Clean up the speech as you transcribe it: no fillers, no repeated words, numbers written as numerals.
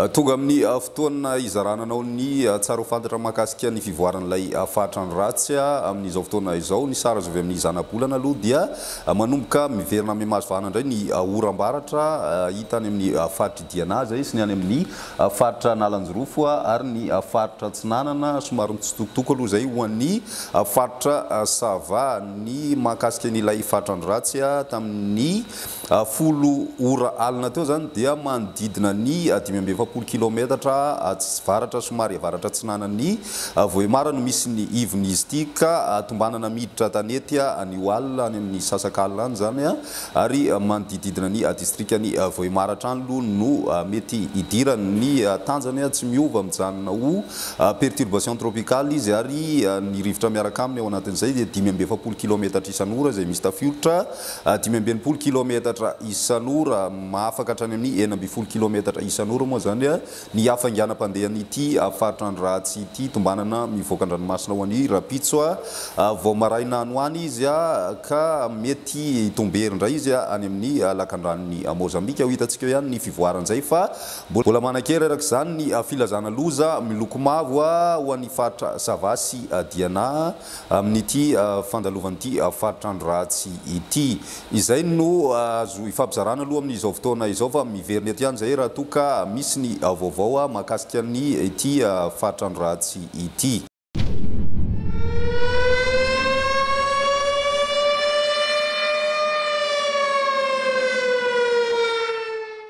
tonga amin'ny fotoana izarananao ny tsara ho fantatra mahakasika ny fivoaran'ilay fatrany ratsy amin'izao fotoana izao ny sara azo avy amin'ny zana-bolana aloha dia manomboka miverina amin'ny mahazovana indray ny oram-baratra hita any amin'ny faritra Diana zay sy ny any amin'ny faritra Nalanjorofo ary ny faritra Tsinanana somary mitsitokotoko aloha zay ho an'ny faritra Sava ny mahakasika n'ilay fatrany ratsy tamin'ny 10 ora alina teo zany dia manodidina ny 520 kilometatra varatra somary varatra Tsinanan'ny Vohémar no misy ny ivon'izy ity ka tombanana miditra tanety any Oal any amin'ny CYCLONE any zany ary manodididina ny district'ny Vohémar hatrany aloha no mety idiran'ny tanjany tsy miova mijanona ho Perturbation Tropicale izy ary ny rivotra miaraka aminy ao anatin'izay dia 520 kilometatra isan'ora zay misy tafiotra 520 kilometatra isan'ora mahafaka hatrany amin'ny 9 kilometatra isan'ora moa zany ny hafainganam-pandehan'ity fatrany ratsy ity tombanana mivoaka an-dranomasina ho an'ny Rapitso vao maraina any ho any izy ka mety hitomberindray izy any amin'ny lakandran'ny Mozambika ho hitantsika ihany ny fivoaran'izay fa mbola manan-kery araka izany ny filazana loza miloko mavo ho an'ny faritra Sava sy Diana amin'ity fandalovan'ity fatrany ratsy ity izay no azo ifampizarana aloha amin'izao fotoana izao fa miverina ety ihany zay raha toa ka misy ny vaovao mahakasika ny ity fatrany ratsy ity.